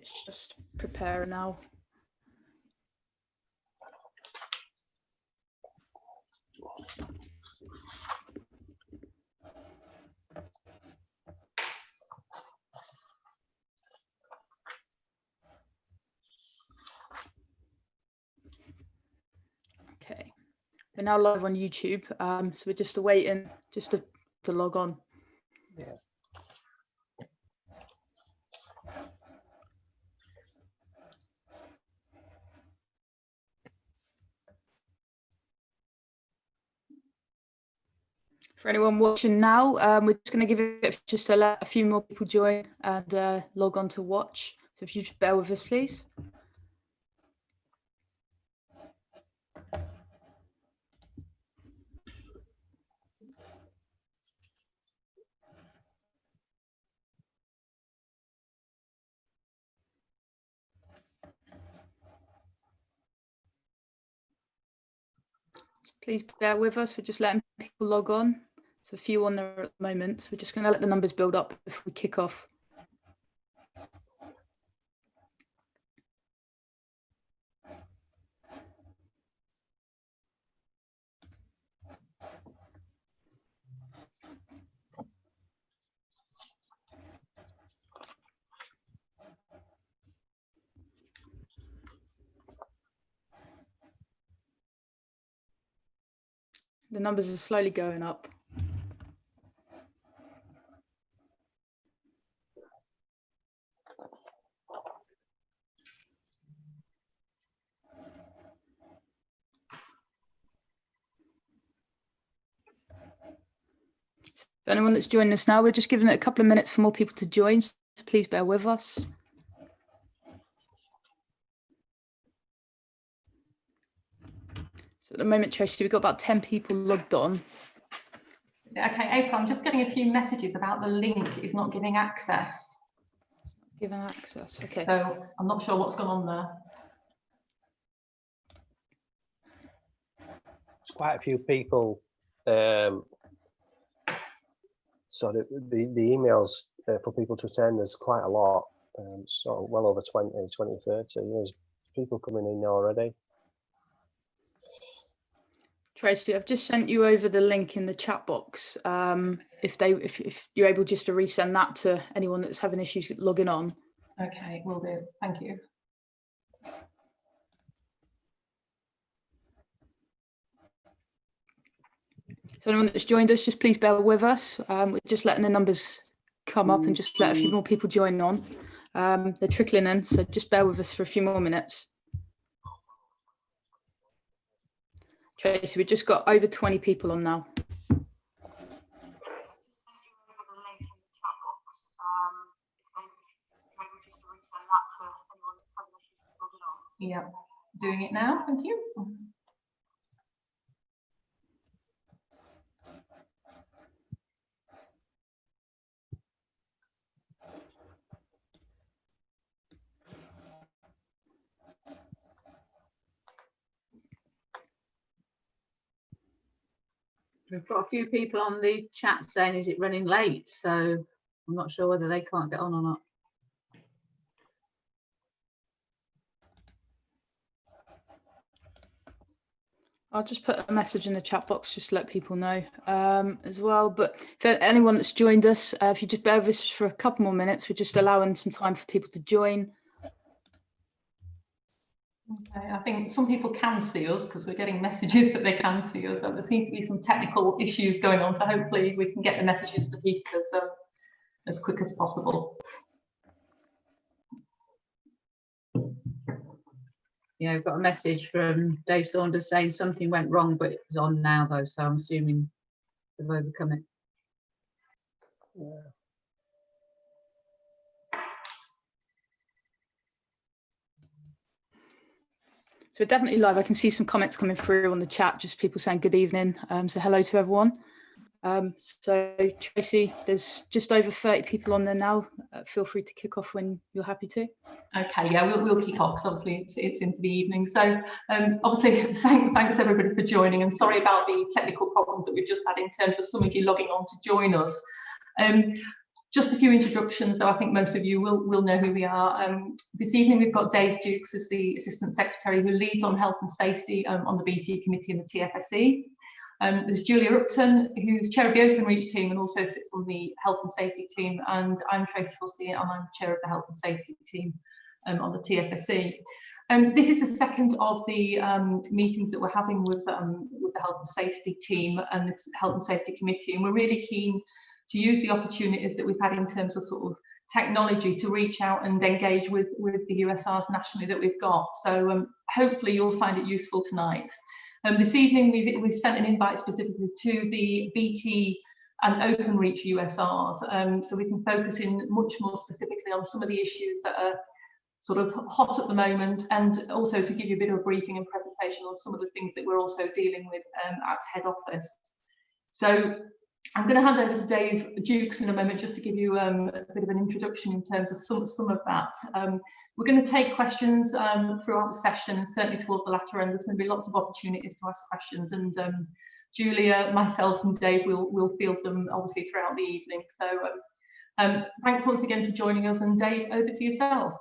It's just prepare now. Okay, we're now live on YouTube, so we're just awaiting just to log on. Yeah. For anyone watching now, we're just going to give it just to let a few more people join and log on to watch. So if you just bear with us, please. Please bear with us. We're just letting people log on. There's a few on there at the moment. So we're just going to let the numbers build up before we kick off. The numbers are slowly going up. For anyone that's joining us now, we're just giving it a couple of minutes for more people to join, so please bear with us. So at the moment, Tracy, we've got about 10 people logged on. Okay, April, I'm just getting a few messages about the link is not giving access. Giving access, okay. So I'm not sure what's gone on there. There's quite a few people. So the emails for people to attend, there's quite a lot. So well over 20, 30. There's people coming in already. Tracy, I've just sent you over the link in the chat box. If you're able just to resend that to anyone that's having issues logging on. Okay, will do. Thank you. So anyone that's joined us, just please bear with us. We're just letting the numbers come up and just let a few more people join on. They're trickling in, so just bear with us for a few more minutes. Tracy, we've just got over 20 people on now. Yeah, doing it now. Thank you. We've got a few people on the chat saying, is it running late? So I'm not sure whether they can't get on or not. I'll just put a message in the chat box just to let people know as well. But for anyone that's joined us, if you just bear with us for a couple more minutes, we're just allowing some time for people to join. Okay, I think some people can see us because we're getting messages that they can see us. So there seems to be some technical issues going on. So hopefully we can get the messages to people as quick as possible. Yeah, we've got a message from Dave Saunders saying something went wrong, but it's on now though, so I'm assuming they've overcome it. Yeah. So we're definitely live. I can see some comments coming through on the chat, just people saying good evening. So hello to everyone. So Tracy, there's just over 30 people on there now. Feel free to kick off when you're happy to. Okay, yeah, we'll kick off because obviously it's into the evening. So obviously thanks everybody for joining, and sorry about the technical problems that we've just had in terms of some of you logging on to join us. Just a few introductions, though I think most of you will know who we are. This evening we've got Dave Dukes as the Assistant Secretary who leads on health and safety on the BT committee and the TFSE. There's Julia Upton, who's chair of the Openreach team and also sits on the health and safety team, and I'm Tracy Fusty and I'm chair of the health and safety team on the TFSE. This is the second of the meetings that we're having with the health and safety team and the health and safety committee, and we're really keen to use the opportunities that we've had in terms of sort of technology to reach out and engage with the USRs nationally that we've got. So hopefully you'll find it useful tonight. This evening we've sent an invite specifically to the BT and Openreach USRs, so we can focus in much more specifically on some of the issues that are sort of hot at the moment, and also to give you a bit of a briefing and presentation on some of the things that we're also dealing with at head office. So I'm going to hand over to Dave Dukes in a moment just to give you a bit of an introduction in terms of some of that. We're going to take questions throughout the session, and certainly towards the latter end there's going to be lots of opportunities to ask questions, and Julia, myself and Dave will field them obviously throughout the evening. So thanks once again for joining us, and Dave, over to yourself.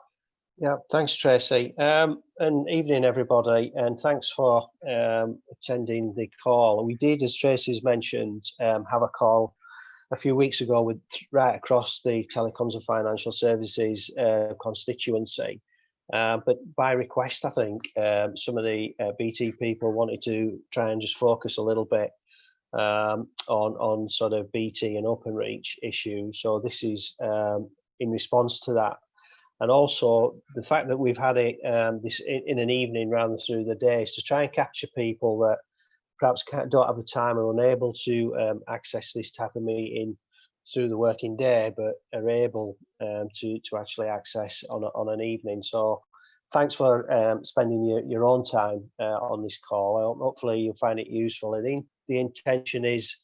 Yeah, thanks, Tracy. And evening, everybody, and thanks for attending the call. We did, as Tracy's mentioned, have a call a few weeks ago with right across the telecoms and financial services constituency. But by request, I think some of the BT people wanted to try and just focus a little bit on sort of BT and Openreach issues. So this is in response to that. And also the fact that we've had it this in an evening rather than through the day is to try and capture people that perhaps don't have the time or unable to access this type of meeting through the working day, but are able to actually access on an evening. So thanks for spending your own time on this call. Hopefully you'll find it useful. I think the intention is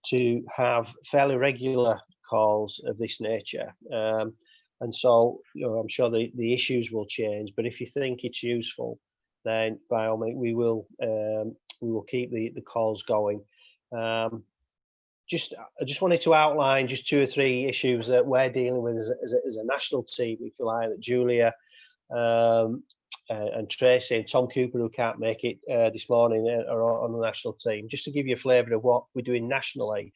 to have fairly regular calls of this nature. And so, I'm sure the issues will change, but if you think it's useful, then by all means, we will keep the calls going. I just wanted to outline just 2 or 3 issues that we're dealing with as a national team, if you like, that Julia and Tracy and Tom Cooper, who can't make it this morning, are on the national team, just to give you a flavour of what we're doing nationally.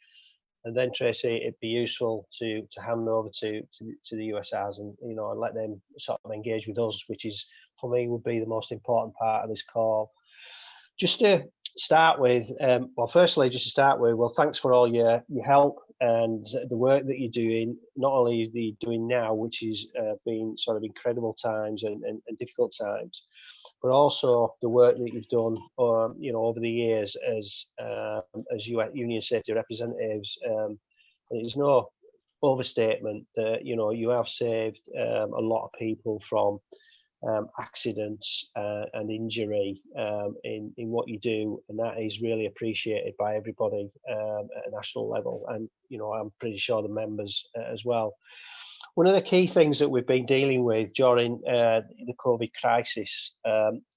And then, Tracy, it'd be useful to hand over to the USRs and and let them sort of engage with us, which is for me would be the most important part of this call. Just to start with, well, thanks for all your help and the work that you're doing. Not only are you doing now, which is been sort of incredible times and difficult times, but also the work that you've done, over the years as union safety representatives. It's no overstatement that you have saved a lot of people from accidents and injury in what you do, and that is really appreciated by everybody at a national level, and I'm pretty sure the members as well. One of the key things that we've been dealing with during the COVID crisis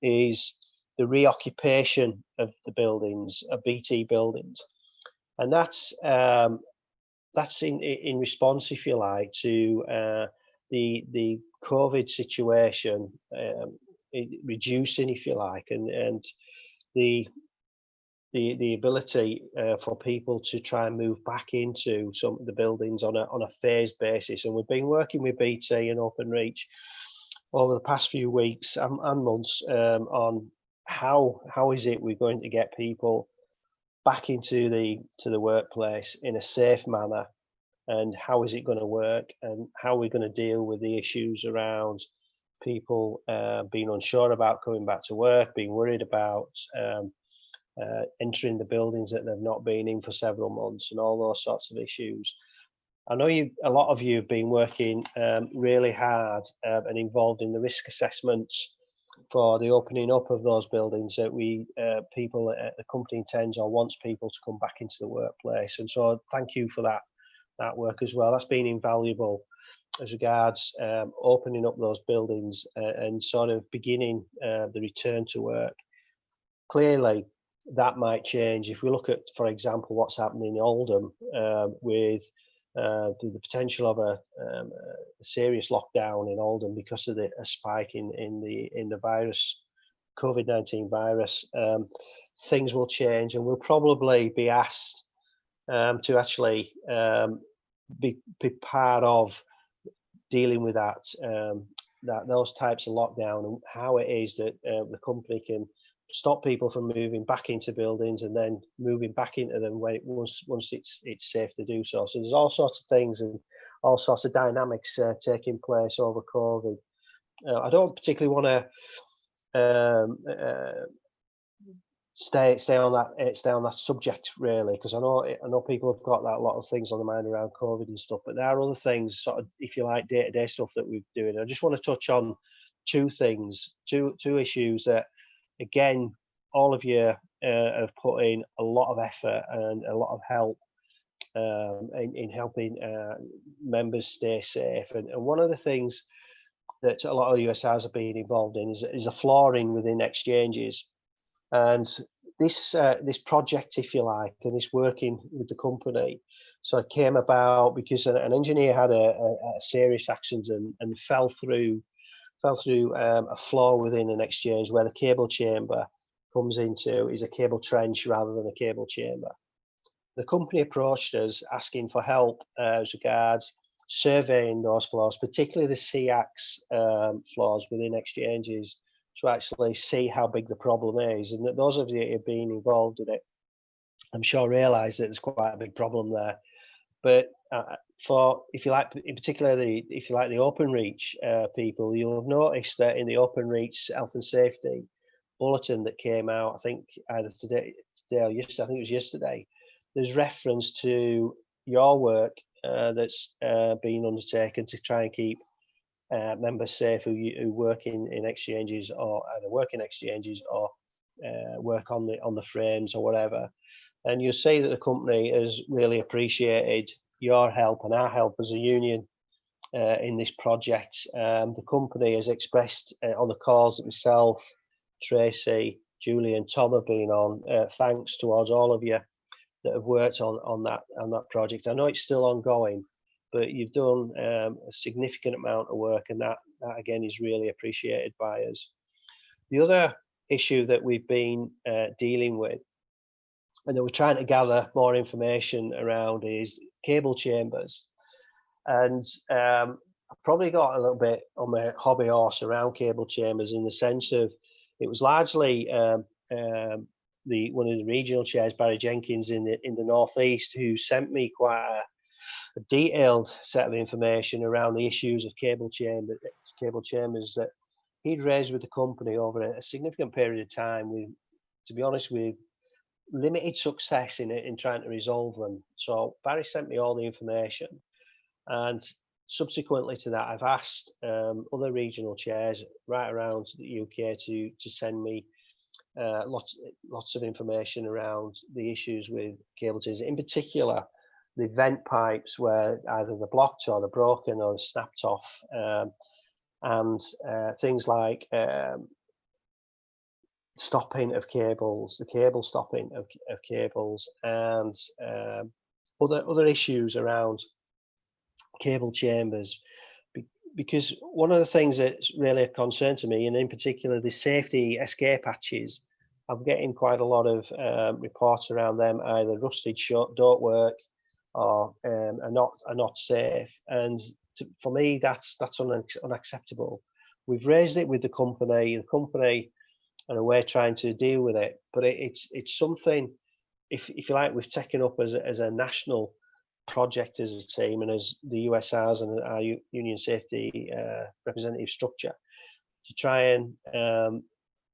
is the reoccupation of the buildings, of BT buildings, and that's in response, if you like, to the COVID situation reducing, if you like, and the ability for people to try and move back into some of the buildings on a phased basis. And we've been working with BT and Openreach over the past few weeks and months on how is it we're going to get people back into the workplace in a safe manner, and how is it going to work, and how we're going to deal with the issues around people being unsure about coming back to work, being worried about entering the buildings that they've not been in for several months, and all those sorts of issues. I know a lot of you have been working really hard and involved in the risk assessments for the opening up of those buildings that the company intends or wants people to come back into the workplace. And so thank you for that work as well. That's been invaluable as regards opening up those buildings and sort of beginning the return to work. Clearly, that might change if we look at, for example, what's happening in Oldham with the potential of a serious lockdown in Oldham because of a spike in the virus, COVID-19 virus, things will change, and we'll probably be asked to actually be part of dealing with those types of lockdown, and how it is that the company can stop people from moving back into buildings and then moving back into them once it's safe to do so. So there's all sorts of things and all sorts of dynamics taking place over COVID. I don't particularly want to stay on that subject really, because I know people have got a lot of things on their mind around COVID and stuff, but there are other things, sort of, if you like, day-to-day stuff that we're doing. I just want to touch on two issues that, again, all of you have put in a lot of effort and a lot of help in helping members stay safe. And one of the things that a lot of USRs have been involved in is a flooring within exchanges. And this project, if you like, and this working with the company, so it came about because an engineer had a serious accident and fell through a floor within an exchange where the cable chamber comes into is a cable trench rather than a cable chamber. The company approached us asking for help as regards surveying those floors, particularly the C-ax floors within exchanges, to actually see how big the problem is. And that those of you who have been involved in it, I'm sure realise that there's quite a big problem there. But if you like, in particular, if you like the Openreach people, you'll have noticed that in the Openreach health and safety bulletin that came out, I think either today or yesterday, I think it was yesterday, there's reference to your work that's being undertaken to try and keep members safe who work in exchanges, or either work in exchanges or work on the frames or whatever. And you'll see that the company has really appreciated your help and our help as a union in this project. The company has expressed on the calls that myself, Tracy, Julie and Tom have been on, thanks towards all of you that have worked on that project. I know it's still ongoing, but you've done a significant amount of work, and that again is really appreciated by us. The other issue that we've been dealing with, and that we're trying to gather more information around, is cable chambers. And I've probably got a little bit on my hobby horse around cable chambers, in the sense of it was largely one of the regional chairs, Barry Jenkins in the northeast, who sent me quite a detailed set of information around the issues of cable chambers that he'd raised with the company over a significant period of time, with, to be honest, with limited success in trying to resolve them. So Barry sent me all the information, and subsequently to that, I've asked other regional chairs right around the UK to send me lots of information around the issues with cable chambers, in particular the vent pipes where either they're blocked or they're broken or they're snapped off, and things like stopping of cables, the cable stopping of cables, and other issues around cable chambers. Because one of the things that's really a concern to me, and in particular the safety escape hatches, I'm getting quite a lot of reports around them either rusted shut, don't work, or are not safe. And for me, that's unacceptable. We've raised it with the company. The company, and we're trying to deal with it, but it's something, if you like, we've taken up as a national project as a team, and as the USRs and our union safety representative structure, to try and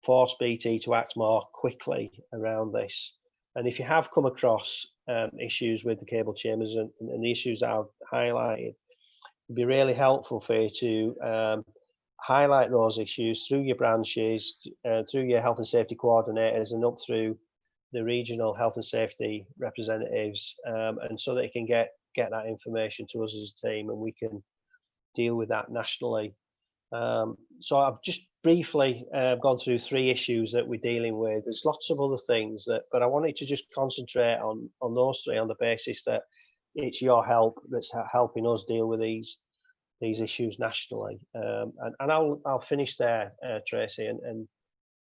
force BT to act more quickly around this. And if you have come across issues with the cable chambers and the issues that I've highlighted, it'd be really helpful for you to highlight those issues through your branches, through your health and safety coordinators, and up through the regional health and safety representatives, and so that you can get that information to us as a team, and we can deal with that nationally. So I've just briefly gone through 3 issues that we're dealing with. There's lots of other things but I wanted to just concentrate on those 3, on the basis that it's your help that's helping us deal with these issues nationally. And I'll finish there, Tracy, and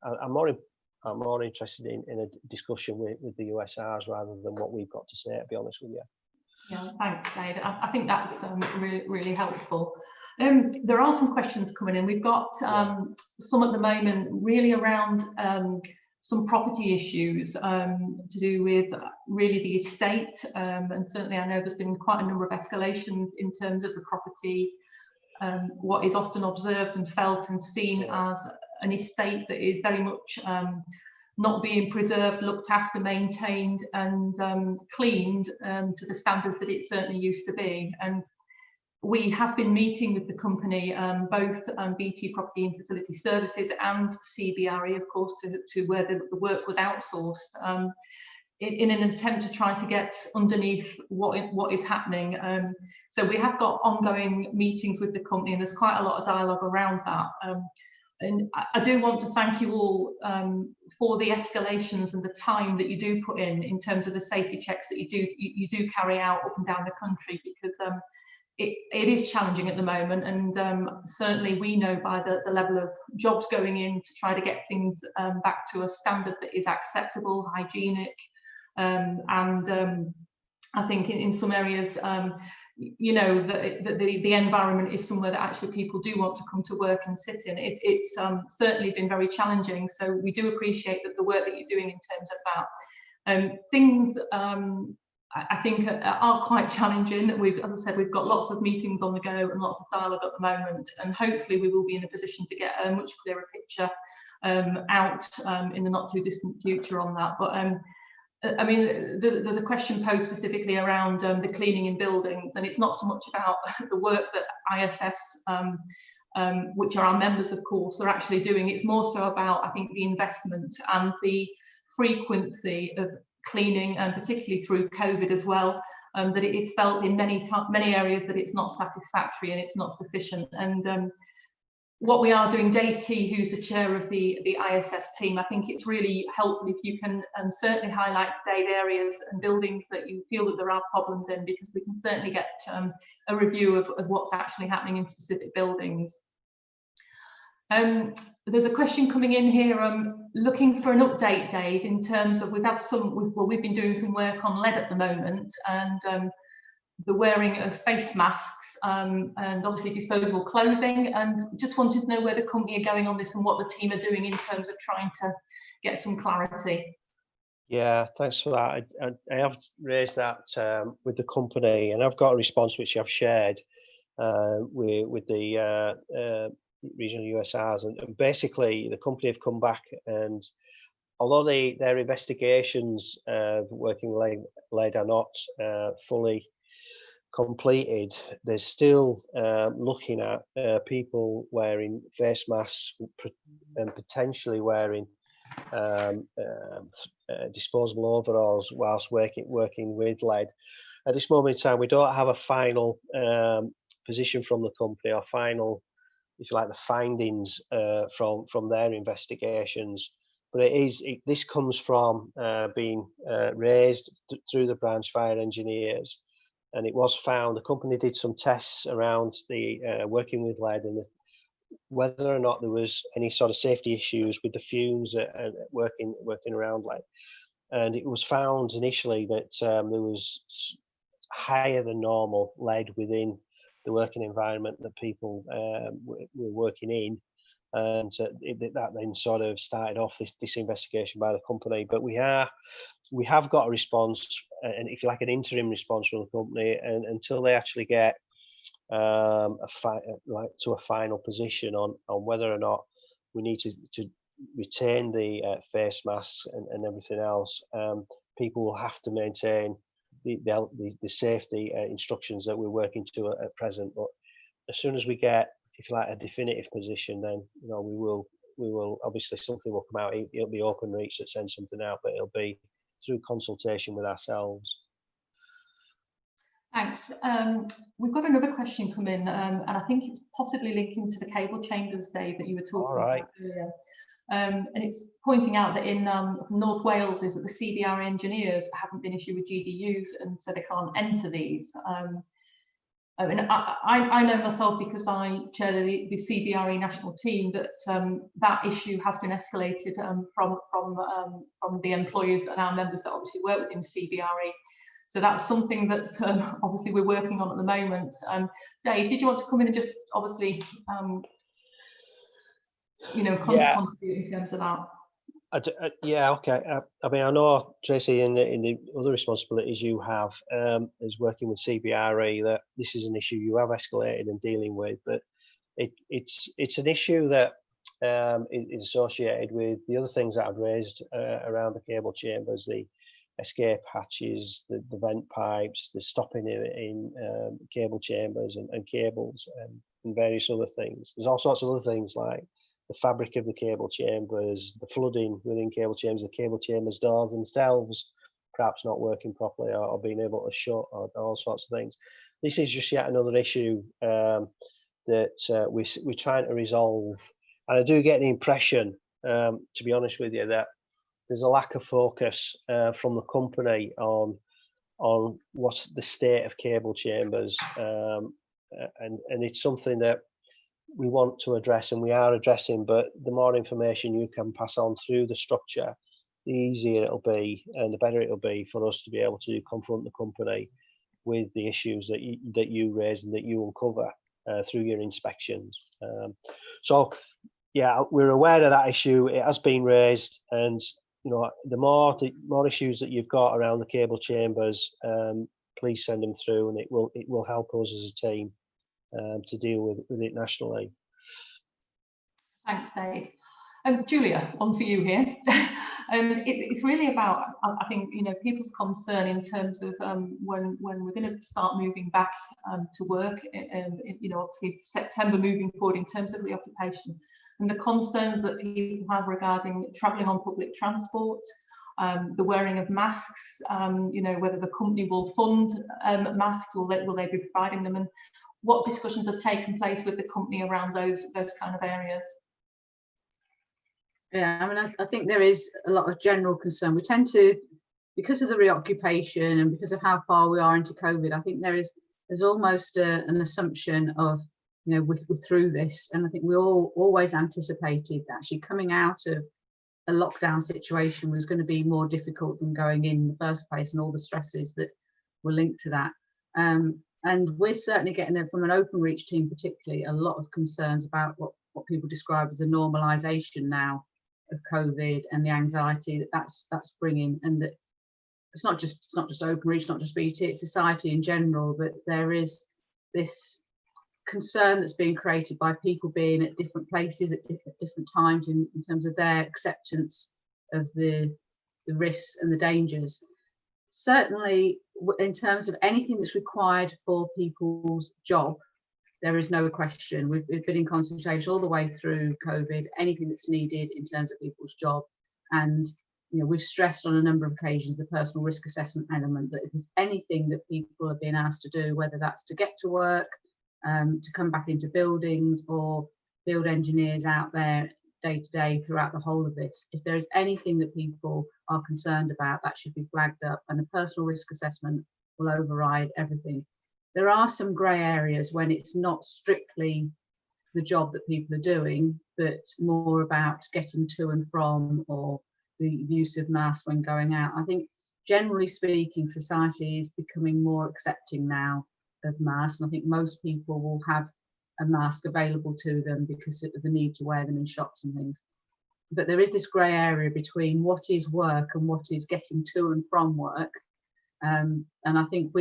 I'm more interested in a discussion with the USRs rather than what we've got to say, to be honest with you. Yeah, thanks, David. I think that's really helpful. There are some questions coming in. We've got some at the moment really around some property issues to do with really the estate, and certainly I know there's been quite a number of escalations in terms of the property, what is often observed and felt and seen as an estate that is very much not being preserved, looked after, maintained and cleaned to the standards that it certainly used to be. And we have been meeting with the company, both BT Property and Facility Services and CBRE, of course, to where the work was outsourced, in an attempt to try to get underneath what is happening. So we have got ongoing meetings with the company, and there's quite a lot of dialogue around that. And I do want to thank you all for the escalations and the time that you do put in terms of the safety checks that you do carry out up and down the country, because it is challenging at the moment, and certainly we know by the level of jobs going in to try to get things back to a standard that is acceptable, hygienic, and I think in some areas, you know, the environment is somewhere that actually people do want to come to work and sit in. It's certainly been very challenging, so we do appreciate the work that you're doing in terms of that. Things I think are quite challenging. As I said, we've got lots of meetings on the go and lots of dialogue at the moment, and hopefully we will be in a position to get a much clearer picture out in the not too distant future on that. But I mean, there's a question posed specifically around the cleaning in buildings, and it's not so much about the work that ISS, which are our members, of course, are actually doing. It's more so about, I think, the investment and the frequency of cleaning, and particularly through COVID as well, that it is felt in many areas that it's not satisfactory and it's not sufficient. And what we are doing, Dave T, who's the chair of the ISS team, I think it's really helpful if you can certainly highlight to Dave areas and buildings that you feel that there are problems in, because we can certainly get a review of what's actually happening in specific buildings. There's a question coming in here, looking for an update, Dave, in terms of we've been doing some work on lead at the moment, and the wearing of face masks, and obviously disposable clothing, and just wanted to know where the company are going on this and what the team are doing in terms of trying to get some clarity. Yeah, thanks for that. I have raised that with the company, and I've got a response which I've shared with the regional USRs, and basically the company have come back, and although their investigations of working lead are not fully completed, they're still looking at people wearing face masks and potentially wearing disposable overalls whilst working with lead. At this moment in time, we don't have a final position from the company, or final, if you like, the findings from their investigations. But this comes from being raised through the branch fire engineers, and it was found. The company did some tests around the working with lead, and whether or not there was any sort of safety issues with the fumes and working around lead. And it was found initially that there was higher than normal lead within the working environment that people were working in, and that then sort of started off this investigation by the company. But we have got a response, and if you like, an interim response from the company, and until they actually get to a final position on whether or not we need to retain the face masks and everything else, people will have to maintain the safety instructions that we're working to at present. But as soon as we get, if you like, a definitive position, then we will obviously, something will come out. It'll be Openreach that sends something out, but it'll be through consultation with ourselves. Thanks. We've got another question come in, and I think it's possibly linking to the cable chambers, Dave, that you were talking about earlier. And it's pointing out that in North Wales is that the CBRE engineers haven't been issued with GDUs, and so they can't enter these. And I know myself, because I chair the CBRE national team, that that issue has been escalated from the employers and our members that obviously work within CBRE. So that's something that obviously we're working on at the moment. Dave, did you want to come in and just obviously contribute in terms of that? Yeah, okay. I mean, I know, Tracy, in the other responsibilities you have is working with CBRE, that this is an issue you have escalated and dealing with, but it's an issue that is associated with the other things that I've raised around the cable chambers, the escape hatches, the vent pipes, the stopping in cable chambers and cables and various other things. There's all sorts of other things like the fabric of the cable chambers, the flooding within cable chambers, the cable chambers doors themselves perhaps not working properly or being able to shut, or all sorts of things. This is just yet another issue that we're trying to resolve. And I do get the impression, to be honest with you, that there's a lack of focus from the company on what's the state of cable chambers, and it's something that we want to address and we are addressing, but the more information you can pass on through the structure, the easier it'll be and the better it'll be for us to be able to confront the company with the issues that you raise and that you uncover through your inspections. So yeah, we're aware of that issue. It has been raised, and the more issues that you've got around the cable chambers, please send them through, and it will help us as a team to deal with it nationally. Thanks, Dave. Julia, on for you here. It's really about, I think, people's concern in terms of when we're going to start moving back to work, obviously September moving forward in terms of the occupation, and the concerns that people have regarding travelling on public transport, the wearing of masks, whether the company will fund masks, will they be providing them, and what discussions have taken place with the company around those kind of areas? Yeah, I mean, I think there is a lot of general concern. We tend to, because of the reoccupation and because of how far we are into COVID, I think there's almost an assumption of, we're through this. And I think we all always anticipated that actually coming out of a lockdown situation was going to be more difficult than going in the first place, and all the stresses that were linked to that. And we're certainly getting, from an Openreach team particularly, a lot of concerns about what people describe as a normalisation now of COVID and the anxiety that's bringing, and that it's not just Openreach, not just BT, it's society in general, that there is this concern that's being created by people being at different places at different times in terms of their acceptance of the risks and the dangers. Certainly, in terms of anything that's required for people's job, there is no question. We've been in consultation all the way through COVID, anything that's needed in terms of people's job. And we've stressed on a number of occasions the personal risk assessment element, that if there's anything that people are being asked to do, whether that's to get to work, to come back into buildings, or field engineers out there day to day throughout the whole of this, if there is anything that people are concerned about, that should be flagged up, and a personal risk assessment will override everything. There are some grey areas when it's not strictly the job that people are doing, but more about getting to and from, or the use of masks when going out. I think generally speaking, society is becoming more accepting now of masks, and I think most people will have a mask available to them because of the need to wear them in shops and things. But there is this grey area between what is work and what is getting to and from work, and I think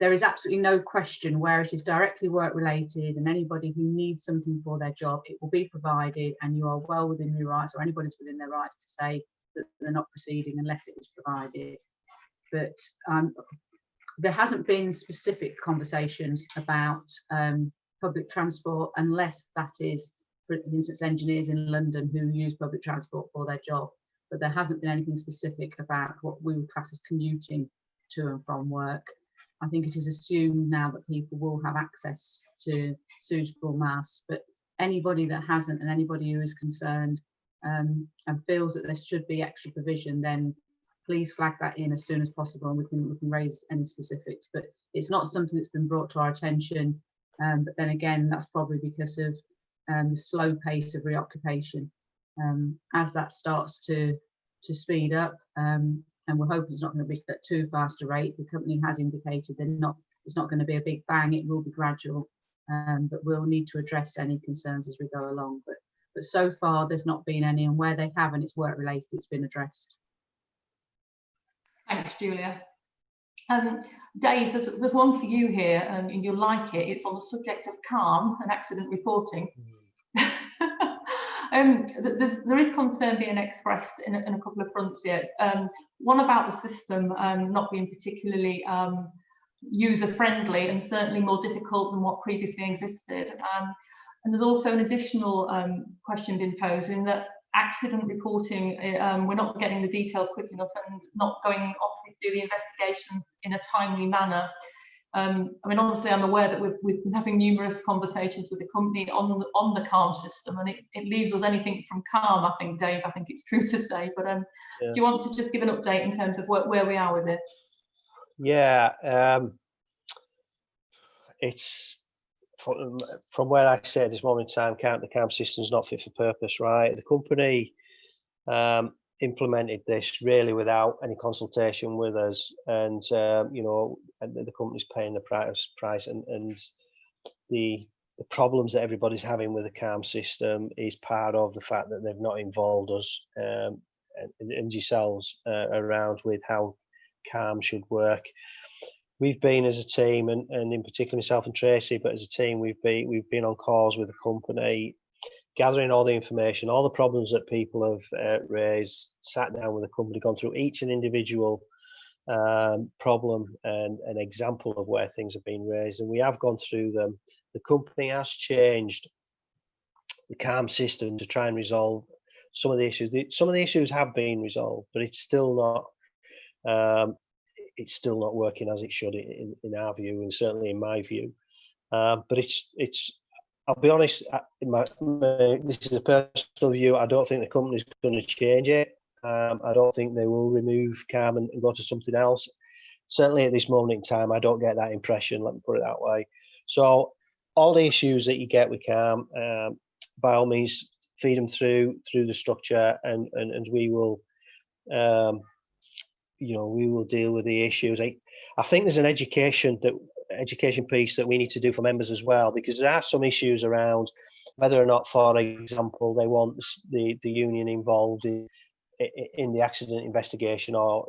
there is absolutely no question where it is directly work related, and anybody who needs something for their job, it will be provided, and you are well within your rights, or anybody's within their rights, to say that they're not proceeding unless it is provided. But there hasn't been specific conversations about public transport, unless that is, for instance, engineers in London who use public transport for their job. But there hasn't been anything specific about what we would class as commuting to and from work. I think it is assumed now that people will have access to suitable masks, but anybody that hasn't, and anybody who is concerned, and feels that there should be extra provision, then please flag that in as soon as possible, and we can raise any specifics. But it's not something that's been brought to our attention. But then again, that's probably because of the slow pace of reoccupation. As that starts to speed up, and we're hoping it's not going to be at too fast a rate. The company has indicated it's not going to be a big bang. It will be gradual, but we'll need to address any concerns as we go along. But so far, there's not been any, and where they have, and it's work related, it's been addressed. Thanks, Julia. Dave, there's one for you here, and you'll like it. It's on the subject of calm and accident reporting. There is concern being expressed in a couple of fronts here. One about the system not being particularly user-friendly, and certainly more difficult than what previously existed. And there's also an additional question being posed in that accident reporting, we're not getting the detail quick enough and not going off to do the investigations in a timely manner. I mean, obviously, I'm aware that we've been having numerous conversations with the company on the CALM system, and it leaves us anything from calm, I think, Dave. I think it's true to say. But yeah. Do you want to just give an update in terms of where we are with this? Yeah, it's from where I say at this moment in time, the CALM system is not fit for purpose, right? The company implemented this really without any consultation with us, and you know, and the company's paying the price, and the problems that everybody's having with the CALM system is part of the fact that they've not involved us and yourselves around with how CALM should work. We've been as a team, and in particular myself and Tracy, but as a team we've been on calls with the company, gathering all the information, all the problems that people have raised, sat down with the company, gone through each and individual problem and an example of where things have been raised, and we have gone through them. The company has changed the CALM system to try and resolve some of the issues. Some of the issues have been resolved, but it's still not working as it should in our view, and certainly in my view. But it's I'll be honest, this is a personal view. I don't think the company's going to change it. I don't think they will remove CALM and go to something else. Certainly at this moment in time, I don't get that impression, let me put it that way. So all the issues that you get with CALM, by all means, feed them through the structure, and we will, you know, we will deal with the issues. I think there's an education piece that we need to do for members as well, because there are some issues around whether or not, for example, they want the union involved in the accident investigation, or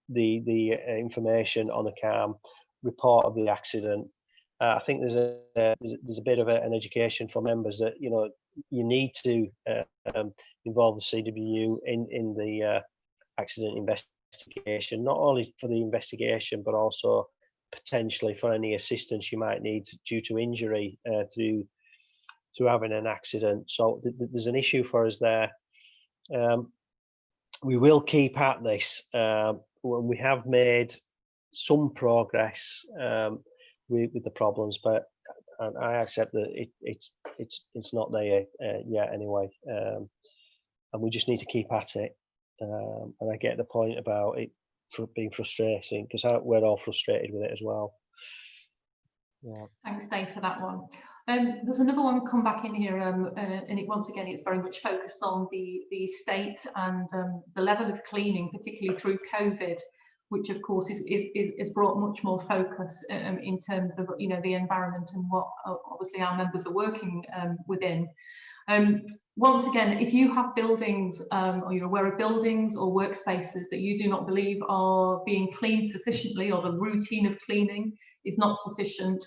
the information on the CALM report of the accident. I think there's a bit of an education for members that, you know, you need to involve the CWU in the accident investigation, not only for the investigation but also potentially for any assistance you might need due to injury through having an accident. So there's an issue for us there. We will keep at this. When we have made some progress with the problems, but I accept that it's not there yet anyway, and we just need to keep at it. And I get the point about it being frustrating, because we're all frustrated with it as well. Yeah. Thanks, Dave, for that one. There's another one come back in here, and once again, it's very much focused on the state and the level of cleaning, particularly through COVID, which of course is brought much more focus in terms of, you know, the environment and what obviously our members are working within. Once again, if you have buildings or you're aware of buildings or workspaces that you do not believe are being cleaned sufficiently, or the routine of cleaning is not sufficient,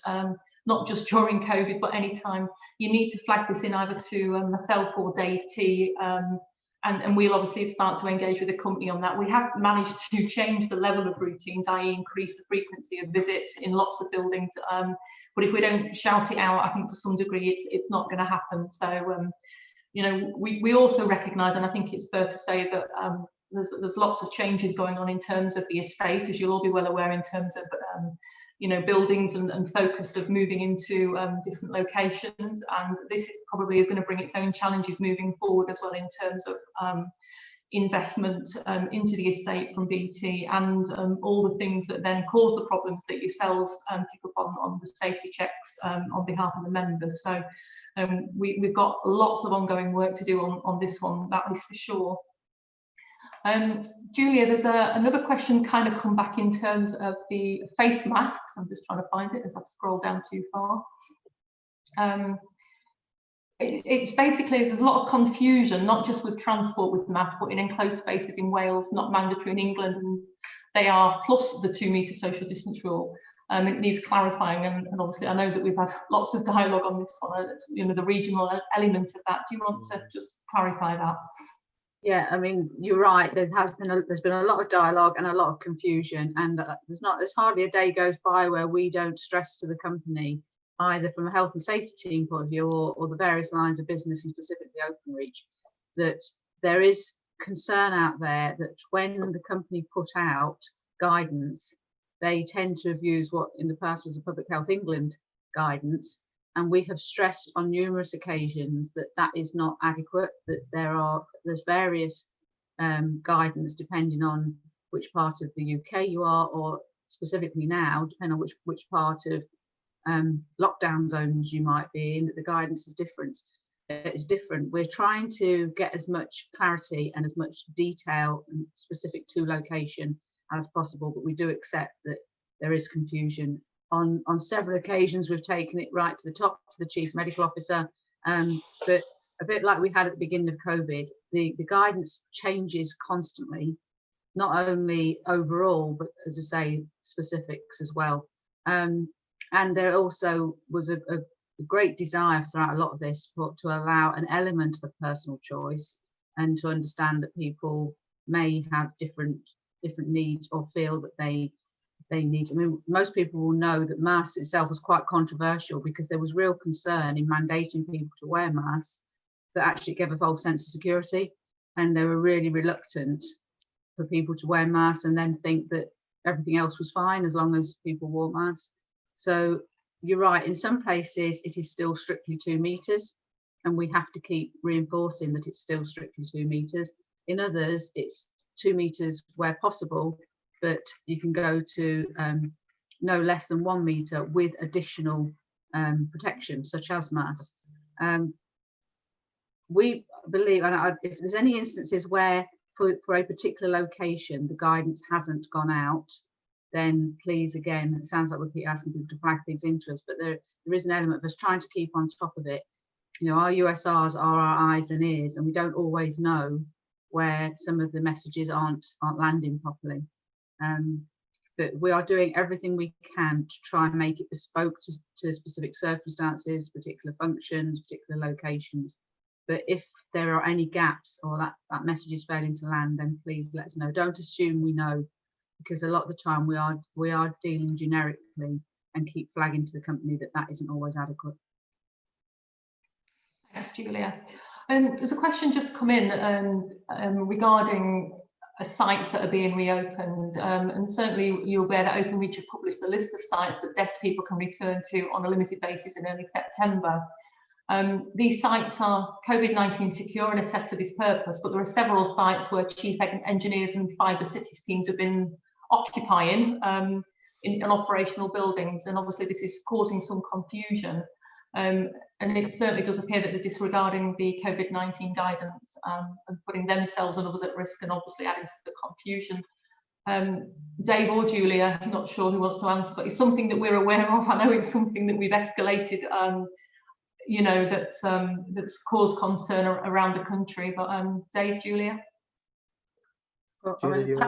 not just during COVID, but anytime, you need to flag this in either to myself or Dave T, and we'll obviously start to engage with the company on that. We have managed to change the level of routines, i.e. increase the frequency of visits in lots of buildings, but if we don't shout it out, I think to some degree it's not going to happen. So you know, we also recognise, and I think it's fair to say that there's lots of changes going on in terms of the estate, as you'll all be well aware, in terms of buildings and focused of moving into different locations. And this probably is going to bring its own challenges moving forward as well, in terms of investment into the estate from BT, and all the things that then cause the problems that yourselves pick up on the safety checks on behalf of the members. So we've got lots of ongoing work to do on this one, that is for sure. Julia, there's another question kind of come back in terms of the face masks. I'm just trying to find it as I've scrolled down too far. It's basically, there's a lot of confusion, not just with transport with masks, but in enclosed spaces in Wales, not mandatory in England, and they are, plus the 2 metre social distance rule. It needs clarifying, and obviously I know that we've had lots of dialogue on this one, the regional element of that. Do you want to just clarify that? Yeah, I mean, you're right. There's been a lot of dialogue and a lot of confusion, and there's hardly a day goes by where we don't stress to the company, either from a health and safety team point of view or the various lines of business, and specifically Openreach, that there is concern out there that when the company put out guidance, they tend to have used what in the past was a Public Health England guidance. And we have stressed on numerous occasions that that is not adequate, that there's various guidance depending on which part of the UK you are, or specifically now, depending on which part of lockdown zones you might be in, that the guidance is different. It's different. We're trying to get as much clarity and as much detail and specific to location as possible, but we do accept that there is confusion. On several occasions, we've taken it right to the top, to the chief medical officer, but a bit like we had at the beginning of COVID, the guidance changes constantly, not only overall, but as I say, specifics as well. And there also was a great desire throughout a lot of this to allow an element of personal choice, and to understand that people may have different needs, or feel that they need. I mean, most people will know that masks itself was quite controversial, because there was real concern in mandating people to wear masks that actually gave a false sense of security, and they were really reluctant for people to wear masks and then think that everything else was fine as long as people wore masks. So you're right, in some places it is still strictly 2 meters, and we have to keep reinforcing that it's still strictly 2 meters. In others, it's 2 meters where possible, but you can go to no less than 1 meter with additional protection, such as masks. We believe, and if there's any instances where for a particular location the guidance hasn't gone out, then please, again, it sounds like we keep asking people to flag things into us, but there is an element of us trying to keep on top of it. Our USRs are our eyes and ears, and we don't always know where some of the messages aren't landing properly. But we are doing everything we can to try and make it bespoke to specific circumstances, particular functions, particular locations. But if there are any gaps, or that message is failing to land, then please let us know. Don't assume we know, because a lot of the time we are dealing generically, and keep flagging to the company that isn't always adequate. Thanks, Julia. There's a question just come in regarding sites that are being reopened, and certainly you're aware that Openreach have published a list of sites that deaf people can return to on a limited basis in early September. These sites are COVID-19 secure and are set for this purpose, but there are several sites where chief engineers and fibre cities teams have been occupying in operational buildings, and obviously this is causing some confusion. And it certainly does appear that they're disregarding the COVID-19 guidance and putting themselves and others at risk, and obviously adding to the confusion. Dave or Julia, I'm not sure who wants to answer, but it's something that we're aware of. I know it's something that we've escalated, that's caused concern around the country. But Dave, Julia? Well, Julia,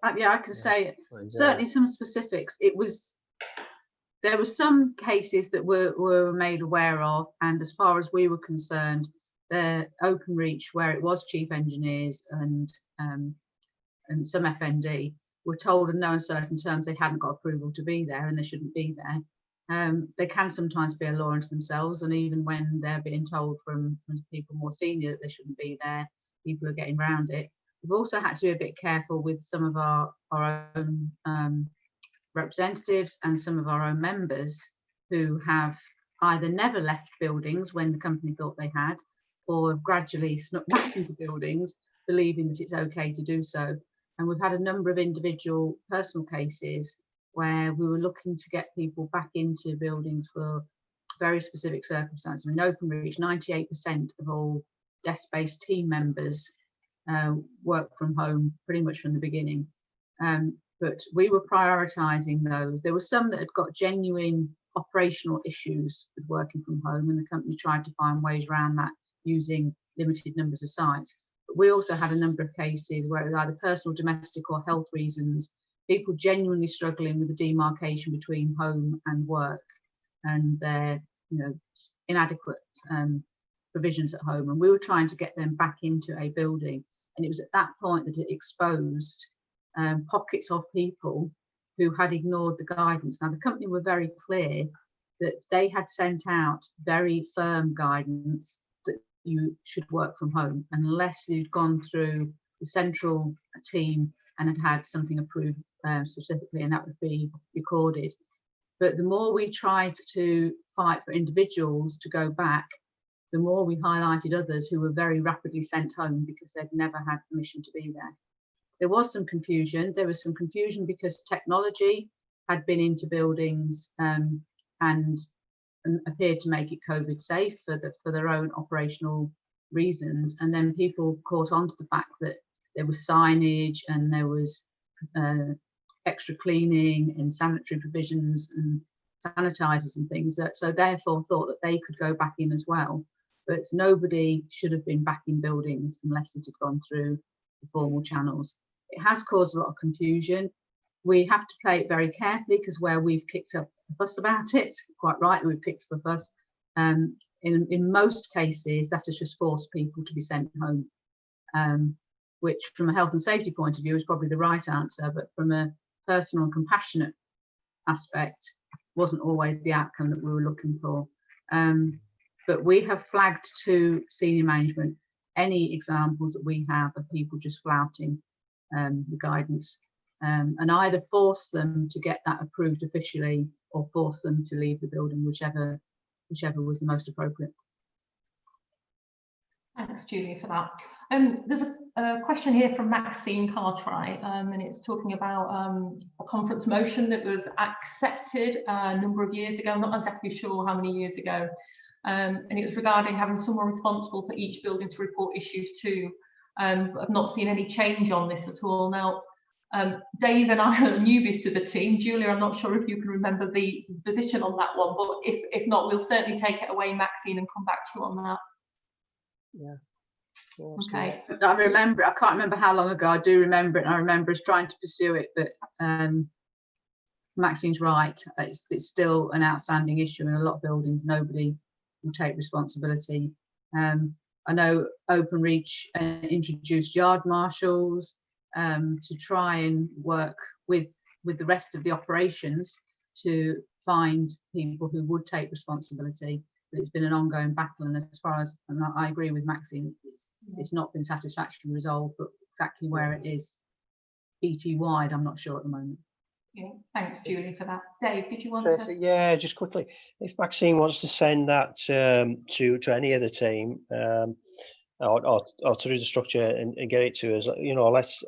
I can say it. Certainly some specifics. There were some cases that were made aware of, and as far as we were concerned, the Openreach, where it was chief engineers and some FND, were told in no uncertain terms they hadn't got approval to be there and they shouldn't be there. They can sometimes be a law unto themselves, and even when they're being told from people more senior that they shouldn't be there, people are getting around it. We've also had to be a bit careful with some of our own representatives and some of our own members who have either never left buildings when the company thought they had, or have gradually snuck back into buildings, believing that it's okay to do so. And we've had a number of individual personal cases where we were looking to get people back into buildings for very specific circumstances. In Openreach, 98% of all desk-based team members work from home pretty much from the beginning. But we were prioritising those. There were some that had got genuine operational issues with working from home, and the company tried to find ways around that using limited numbers of sites. But we also had a number of cases where it was either personal, domestic or health reasons, people genuinely struggling with the demarcation between home and work and their inadequate provisions at home. And we were trying to get them back into a building. And it was at that point that it exposed pockets of people who had ignored the guidance. Now, the company were very clear that they had sent out very firm guidance that you should work from home unless you'd gone through the central team and had had something approved specifically, and that would be recorded. But the more we tried to fight for individuals to go back, the more we highlighted others who were very rapidly sent home because they'd never had permission to be there. There was some confusion. There was some confusion because technology had been into buildings and appeared to make it COVID safe for their own operational reasons. And then people caught on to the fact that there was signage and there was extra cleaning and sanitary provisions and sanitizers and things, so therefore thought that they could go back in as well. But nobody should have been back in buildings unless it had gone through the formal channels. It has caused a lot of confusion. We have to play it very carefully because where we've kicked up a fuss about it, quite rightly we've kicked up a fuss, in most cases that has just forced people to be sent home, which from a health and safety point of view is probably the right answer, but from a personal and compassionate aspect wasn't always the outcome that we were looking for. But we have flagged to senior management any examples that we have of people just flouting the guidance, and either force them to get that approved officially or force them to leave the building, whichever was the most appropriate. Thanks, Julie, for that. There's a question here from Maxine Cartwright, and it's talking about a conference motion that was accepted a number of years ago, not exactly sure how many years ago, and it was regarding having someone responsible for each building to report issues to. I've not seen any change on this at all. Now, Dave and I are newbies to the team. Julia, I'm not sure if you can remember the position on that one, but if not, we'll certainly take it away, Maxine, and come back to you on that. Yeah. Okay. I remember, I can't remember how long ago, I do remember it, and I remember us trying to pursue it, but Maxine's right, it's still an outstanding issue in a lot of buildings. Nobody will take responsibility. I know Openreach introduced yard marshals to try and work with the rest of the operations to find people who would take responsibility. But it's been an ongoing battle, and as far as I agree with Maxine, it's not been satisfactorily resolved, but exactly where it is BT wide, I'm not sure at the moment. Yeah, thanks, Julie, for that. Dave, did you want Tracy, to? yeah, just quickly, if Maxine wants to send that to any of the team or through the structure and get it to us, let's,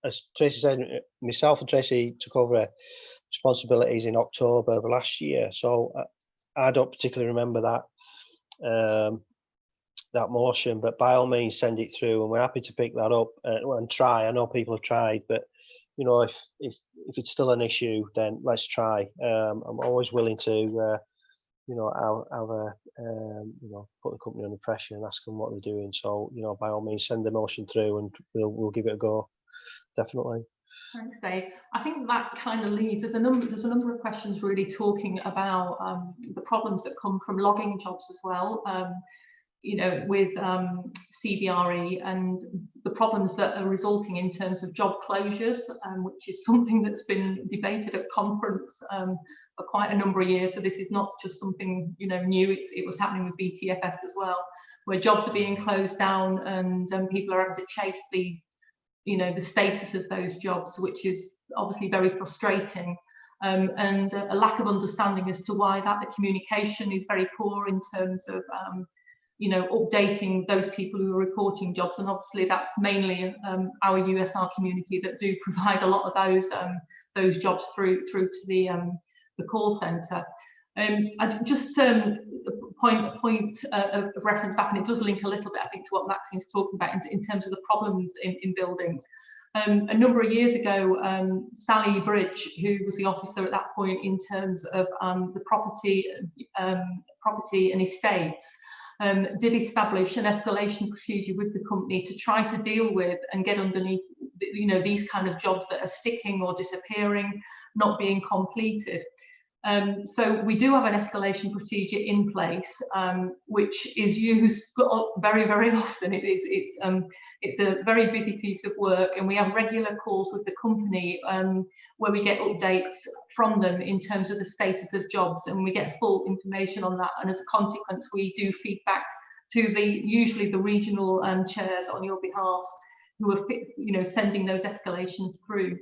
as Tracy said, myself and Tracy took over responsibilities in October of last year, so I don't particularly remember that motion, but by all means send it through, and we're happy to pick that up and try. I know people have tried, but if it's still an issue, then let's try. I'm always willing to put the company under pressure and ask them what they're doing. So by all means send the motion through, and we'll give it a go. Definitely. Thanks, Dave. I think that kind of leads. There's a number of questions really talking about the problems that come from logging jobs as well. With CBRE and the problems that are resulting in terms of job closures, which is something that's been debated at conference for quite a number of years. So this is not just something new. It was happening with BTFS as well, where jobs are being closed down and people are having to chase the status of those jobs, which is obviously very frustrating. and a lack of understanding as to why that. The communication is very poor in terms of you know, updating those people who are reporting jobs, and obviously that's mainly our USR community that do provide a lot of those jobs through to the call centre. I just point of reference back, and it does link a little bit, I think, to what Maxine's talking about in terms of the problems in buildings. A number of years ago, Sally Bridge, who was the officer at that point in terms of the property and estates, did establish an escalation procedure with the company to try to deal with and get underneath, you know, these kind of jobs that are sticking or disappearing, not being completed. So we do have an escalation procedure in place, which is used very, very often. It's a very busy piece of work, and we have regular calls with the company where we get updates from them in terms of the status of jobs, and we get full information on that. And as a consequence, we do feedback to usually the regional chairs on your behalf, who are, you know, sending those escalations through.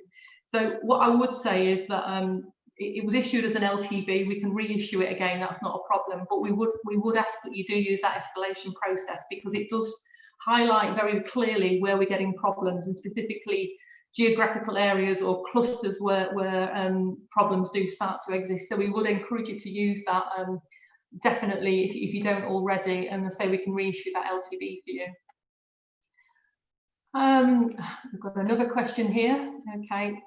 So what I would say is that it was issued as an LTB. We can reissue it again, that's not a problem, but we would ask that you do use that escalation process, because it does highlight very clearly where we're getting problems, and specifically geographical areas or clusters where problems do start to exist. So we would encourage you to use that definitely if you don't already, and say we can reissue that LTB for you. We've got another question here. Okay.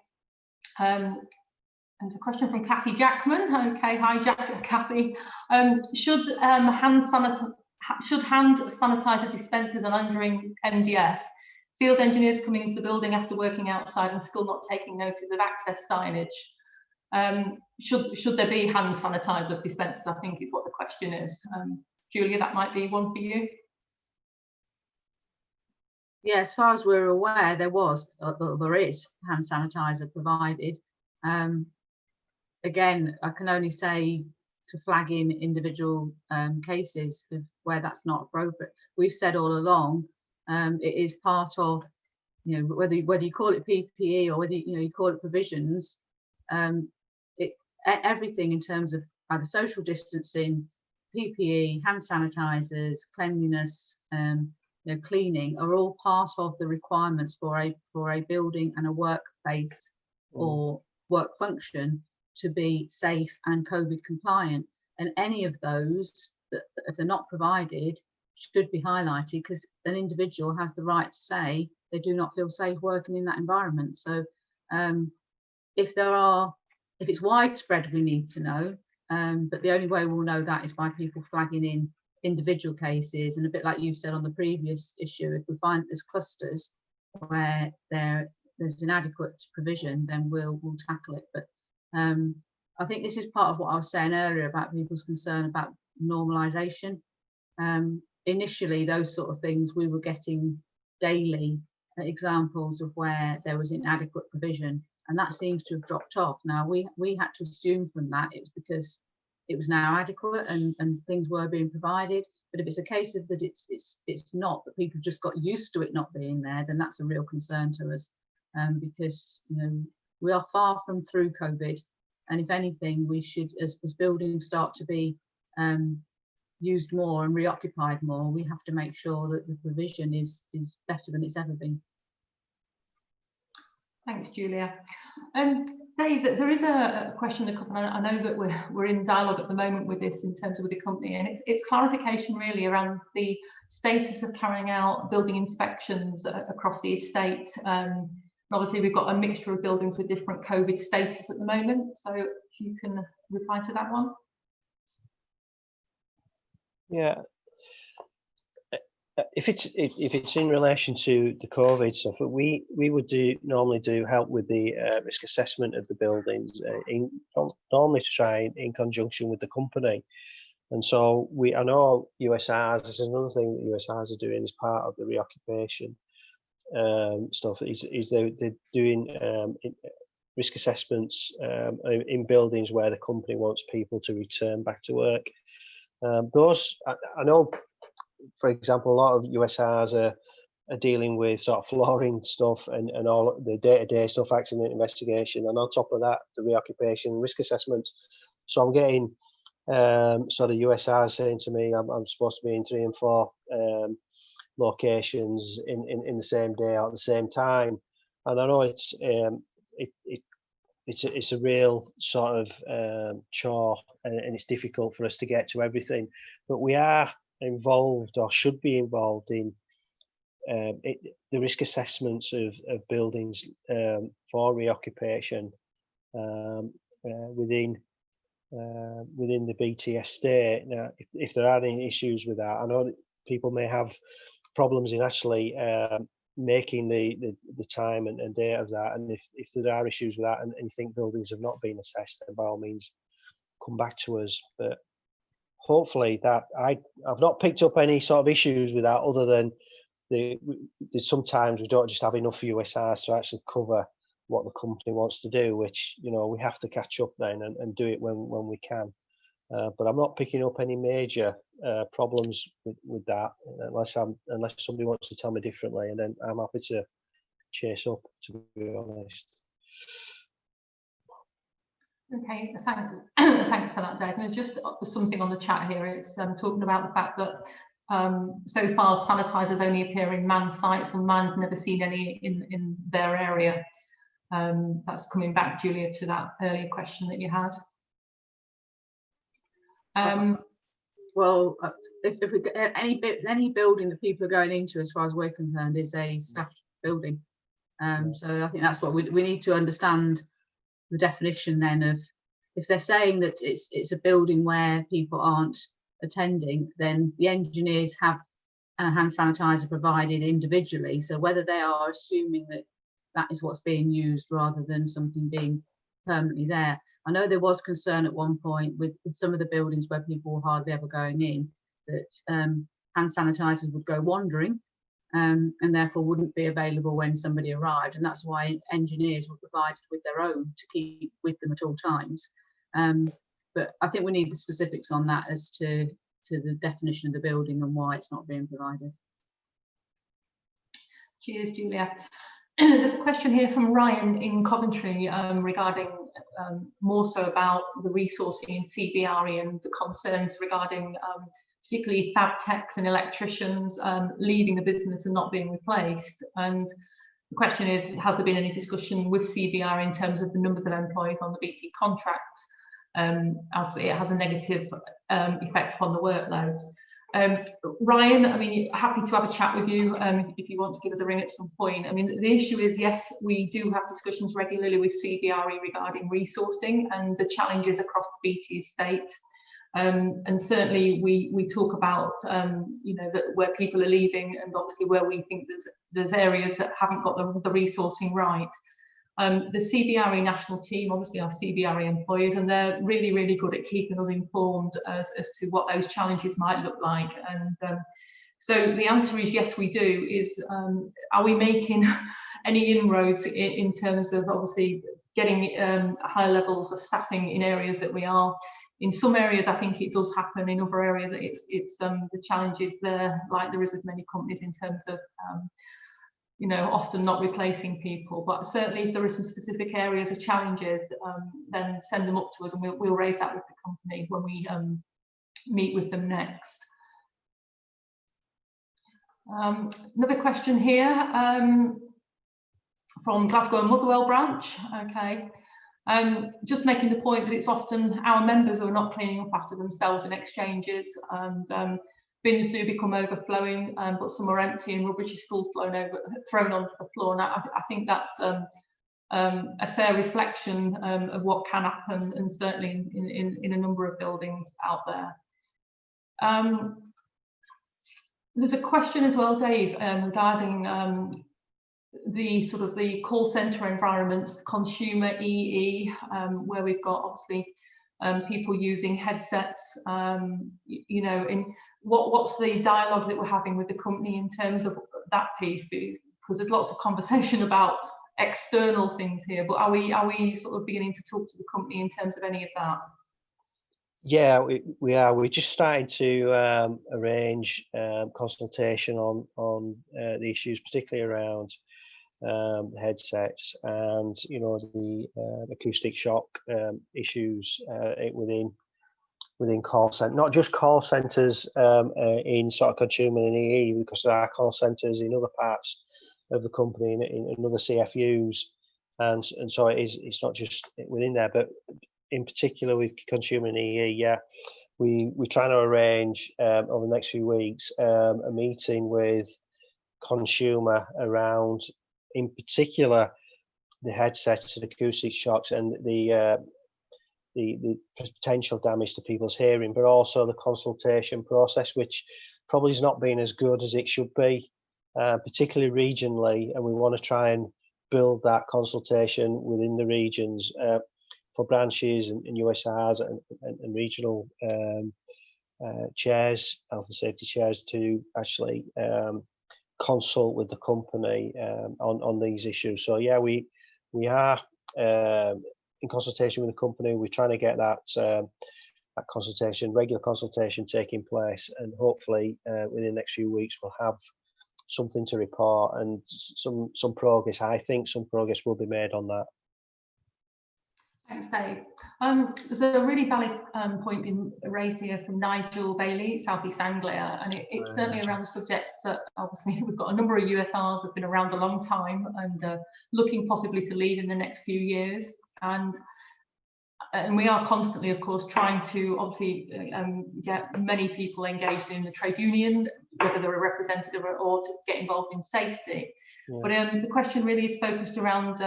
There's a question from Kathy Jackman. Okay, hi Kathy. Should hand sanitizer dispensers and entering MDF, field engineers coming into the building after working outside and still not taking notice of access signage? Should there be hand sanitizer dispensers, I think is what the question is. Julia, that might be one for you. Yeah, as far as we're aware, there is hand sanitizer provided. Again, I can only say to flag in individual cases of where that's not appropriate. We've said all along, it is part of, you know, whether you call it PPE or whether you call it provisions, everything in terms of either social distancing, PPE, hand sanitizers, cleanliness, cleaning are all part of the requirements for a building and a workplace or work function to be safe and COVID compliant. And any of those that if they're not provided should be highlighted, because an individual has the right to say they do not feel safe working in that environment. So if it's widespread, we need to know, but the only way we'll know that is by people flagging in individual cases. And a bit like you said on the previous issue, if we find there's clusters where there's inadequate provision, then we'll tackle it. But I think this is part of what I was saying earlier about people's concern about normalisation. Initially, those sort of things, we were getting daily examples of where there was inadequate provision, and that seems to have dropped off. Now, we had to assume from that it was because it was now adequate and things were being provided. But if it's a case of that it's not, that people just got used to it not being there, then that's a real concern to us, because we are far from through COVID, and if anything, we should, as buildings start to be used more and reoccupied more, we have to make sure that the provision is better than it's ever been. Thanks, Julia. Dave, there is a question that I know that we're in dialogue at the moment with this in terms of with the company, and it's clarification really around the status of carrying out building inspections across the estate. Obviously, we've got a mixture of buildings with different COVID status at the moment. So if you can reply to that one. Yeah. If it's in relation to the COVID stuff, we would normally do help with the risk assessment of the buildings, normally to try in conjunction with the company. And so I know USRs, this is another thing that USRs are doing as part of the reoccupation stuff, is they're doing risk assessments in buildings where the company wants people to return back to work. Those, I know, for example, a lot of USRs are are dealing with sort of flooring stuff and all the day-to-day stuff, accident investigation, and on top of that, the reoccupation risk assessments. So I'm getting sort of USRs saying to me I'm supposed to be in 3 and 4 locations in the same day or at the same time, and I know it's a real sort of chore, and it's difficult for us to get to everything, but we are involved, or should be involved, in the risk assessments of buildings for reoccupation within the BT estate. Now, if there are any issues with that, I know that people may have problems in actually making the time and date of that, and if there are issues with that and you think buildings have not been assessed, then by all means come back to us. But hopefully that I've not picked up any sort of issues with that, other than sometimes we don't just have enough USRs to actually cover what the company wants to do, which, you know, we have to catch up then and do it when we can. But I'm not picking up any major problems with that, unless somebody wants to tell me differently, and then I'm happy to chase up, to be honest. Okay, thanks for that, Dave. And just something on the chat here. It's talking about the fact that so far sanitisers only appear in manned sites, and manned never seen any in their area. That's coming back, Julia, to that earlier question that you had. Well, if we any building that people are going into, as far as we're concerned, is a staff building. So I think that's what we need to understand, the definition then of, if they're saying that it's a building where people aren't attending, then the engineers have a hand sanitizer provided individually. So whether they are assuming that that is what's being used rather than something being permanently there. I know there was concern at one point with some of the buildings where people were hardly ever going in, that hand sanitizers would go wandering and therefore wouldn't be available when somebody arrived, and that's why engineers were provided with their own to keep with them at all times. But I think we need the specifics on that as to the definition of the building and why it's not being provided. Cheers, Julia. There's a question here from Ryan in Coventry regarding more so about the resourcing in CBRE and the concerns regarding particularly fab techs and electricians leaving the business and not being replaced. And the question is, has there been any discussion with CBRE in terms of the numbers of employees on the BT contracts, as it has a negative effect upon the workloads? Ryan, I mean, happy to have a chat with you if you want to give us a ring at some point. I mean, the issue is, yes, we do have discussions regularly with CBRE regarding resourcing and the challenges across the BT estate. And certainly we talk about, you know, where people are leaving, and obviously where we think there's areas that haven't got the resourcing right. The CBRE national team obviously are CBRE employees, and they're really, really good at keeping us informed as to what those challenges might look like. And so the answer is yes, we do. Are we making any inroads in terms of obviously getting higher levels of staffing in areas that we are? In some areas, I think it does happen. In other areas, it's the challenges there, like there is with many companies, in terms of you know, often not replacing people. But certainly if there are some specific areas of challenges, then send them up to us, and we'll raise that with the company when we meet with them next. Another question here from Glasgow and Motherwell branch. Okay, just making the point that it's often our members who are not cleaning up after themselves in exchanges, and bins do become overflowing, but some are empty and rubbish is still thrown onto the floor. And I think that's a fair reflection of what can happen, and certainly in a number of buildings out there. There's a question as well, Dave, regarding the sort of the call centre environments, consumer EE, where we've got obviously people using headsets, you know, what's the dialogue that we're having with the company in terms of that piece? Because there's lots of conversation about external things here, but are we sort of beginning to talk to the company in terms of any of that? Yeah, we are. We're just starting to arrange consultation on the issues, particularly around headsets and the acoustic shock issues within call centre, not just call centres in sort of consumer and EE, because there are call centres in other parts of the company in other CFUs, and so it's not just within there, but in particular with consumer and EE. Yeah, we're trying to arrange over the next few weeks a meeting with consumer around, in particular, the headsets and acoustic shocks and the potential damage to people's hearing, but also the consultation process, which probably has not been as good as it should be, particularly regionally. And we want to try and build that consultation within the regions for branches and USRs and regional chairs, health and safety chairs, to actually consult with the company on these issues. So yeah, we are in consultation with the company. We're trying to get that consultation, regular consultation, taking place, and hopefully within the next few weeks we'll have something to report and some progress. I think some progress will be made on that. Thanks, Dave. There's a really valid point being raised here from Nigel Bailey, South East Anglia, and it's certainly around the subject that obviously we've got a number of USRs that have been around a long time and looking possibly to leave in the next few years. And we are constantly, of course, trying to obviously get many people engaged in the trade union, whether they're a representative or to get involved in safety. Yeah. But the question really is focused around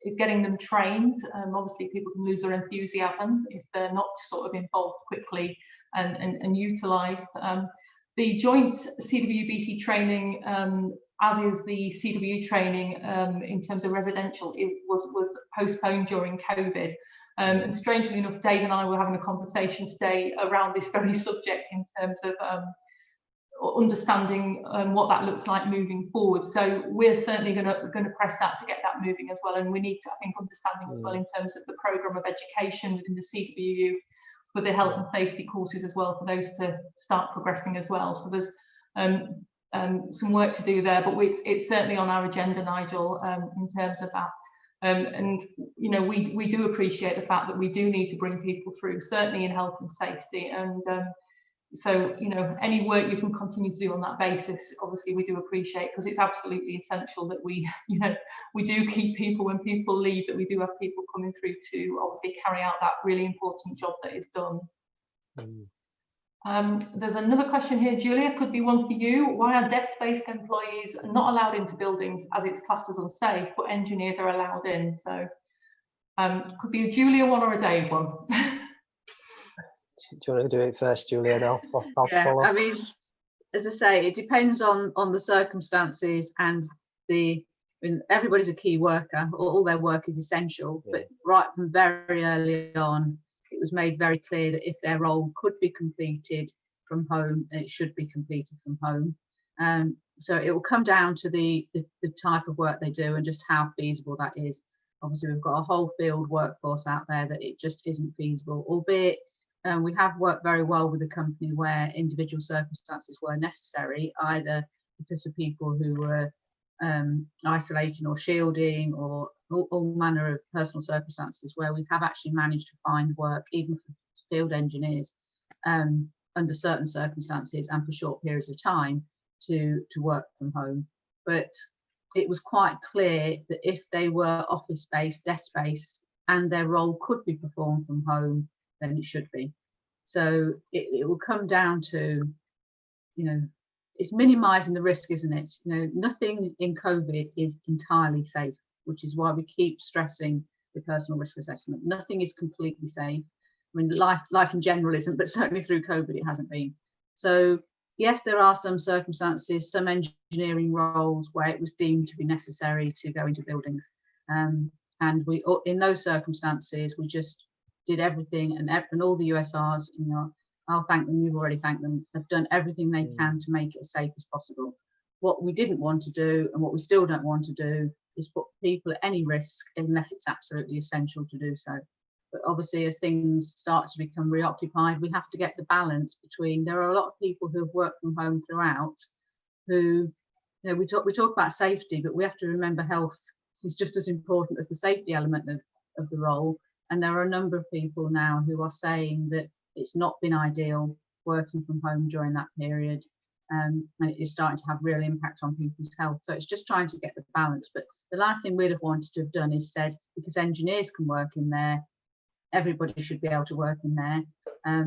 is getting them trained. Obviously, people can lose their enthusiasm if they're not sort of involved quickly and utilised. The joint CWBT training, as is the CW training in terms of residential, was postponed during COVID. And strangely enough, Dave and I were having a conversation today around this very subject in terms of understanding what that looks like moving forward. So we're certainly going to press that to get that moving as well. And we need to, I think, understanding as well in terms of the programme of education within the CWU for the health and safety courses as well, for those to start progressing as well. So there's some work to do there, but it's certainly on our agenda, Nigel, in terms of that. And we do appreciate the fact that we do need to bring people through, certainly in health and safety. And so any work you can continue to do on that basis, obviously we do appreciate, because it's absolutely essential that we we do keep people when people leave, that we do have people coming through to obviously carry out that really important job that is done. There's another question here, Julia, could be one for you. Why are desk-based employees not allowed into buildings as it's classed as unsafe, but engineers are allowed in? So could be a Julia one or a Dave one. Do you want to do it first, Julia? I'll follow. I mean, as I say, it depends on the circumstances, and everybody's a key worker. All their work is essential, but right from very early on, it was made very clear that if their role could be completed from home, it should be completed from home. So it will come down to the type of work they do and just how feasible that is. Obviously, we've got a whole field workforce out there that it just isn't feasible, albeit we have worked very well with a company where individual circumstances were necessary, either because of people who were isolating or shielding, or all manner of personal circumstances, where we have actually managed to find work, even for field engineers, under certain circumstances and for short periods of time to work from home. But it was quite clear that if they were office-based, desk-based, and their role could be performed from home, then it should be. So it will come down to, it's minimising the risk, isn't it? Nothing in COVID is entirely safe, which is why we keep stressing the personal risk assessment. Nothing is completely safe. I mean, life in general isn't, but certainly through COVID it hasn't been. So yes, there are some circumstances, some engineering roles where it was deemed to be necessary to go into buildings, and we, in those circumstances, we just did everything, and all the USRs, I'll thank them, you've already thanked them, have done everything they can to make it as safe as possible. What we didn't want to do, and what we still don't want to do, is put people at any risk unless it's absolutely essential to do so. But obviously, as things start to become reoccupied, we have to get the balance between. There are a lot of people who have worked from home throughout, who, you know, we talk about safety, but we have to remember health is just as important as the safety element of the role. And there are a number of people now who are saying that it's not been ideal working from home during that period, and it is starting to have real impact on people's health. So it's just trying to get the balance. But the last thing we'd have wanted to have done is said, because engineers can work in there, everybody should be able to work in there. I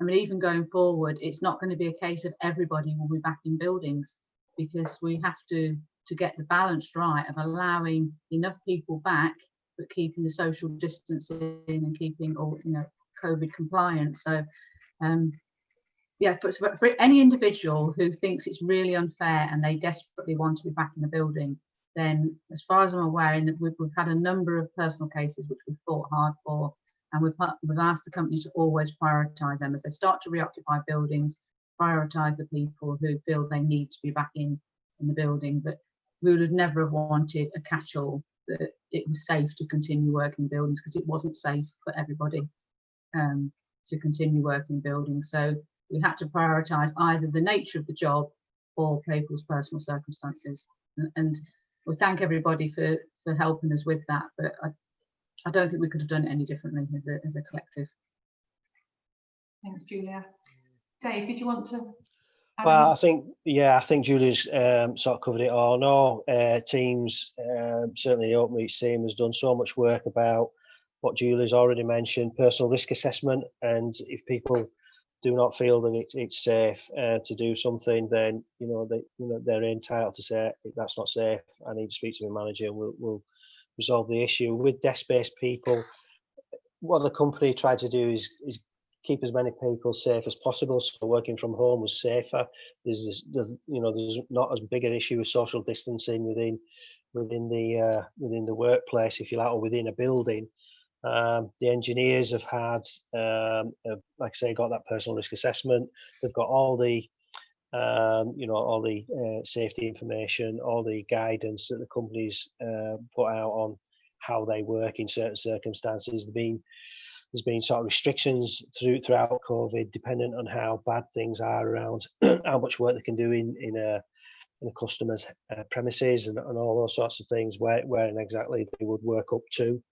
mean, even going forward, it's not going to be a case of everybody will be back in buildings, because we have to get the balance right of allowing enough people back, but keeping the social distancing and keeping all, you know, COVID compliant. So yeah, for any individual who thinks it's really unfair and they desperately want to be back in the building, then as far as I'm aware, we've had a number of personal cases which we've fought hard for, and we've asked the company to always prioritise them as they start to reoccupy buildings, prioritise the people who feel they need to be back in the building. But we would have never have wanted a catch-all that it was safe to continue working in buildings, because it wasn't safe for everybody to continue working in buildings. So we had to prioritise either the nature of the job or people's personal circumstances. And we thank everybody for helping us with that, but I don't think we could have done it any differently as a collective. Thanks, Julia. Dave, did you want to? Well, I think Julia's sort of covered it all. No, teams, certainly the Openreach team has done so much work about what Julia's already mentioned, personal risk assessment, and if people do not feel that it's safe to do something, then they're entitled to say that's not safe. I need to speak to my manager, and we'll resolve the issue. With desk-based people, what the company tried to do is keep as many people safe as possible. So working from home was safer. There's not as big an issue with social distancing within the workplace, if you like, or within a building. The engineers have had, like I say, got that personal risk assessment. They've got all the safety information, all the guidance that the companies put out on how they work in certain circumstances. There's been sort of restrictions throughout COVID, dependent on how bad things are around how much work they can do in a customer's premises and all those sorts of things, where exactly they would work up to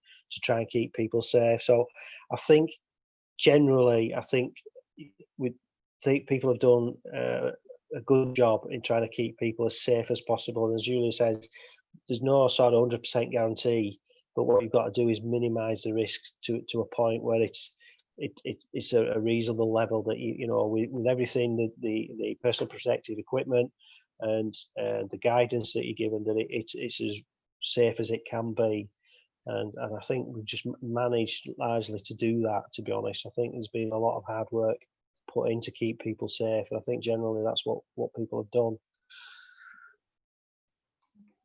try and keep people safe. So I think generally, people have done a good job in trying to keep people as safe as possible. And as Julia says, there's no sort of 100% guarantee, but what you've got to do is minimise the risk to a point where it's a reasonable level that with everything, the personal protective equipment and the guidance that you're given, that it's as safe as it can be. And I think we've just managed largely to do that, to be honest. I think there's been a lot of hard work put in to keep people safe, and I think generally that's what people have done.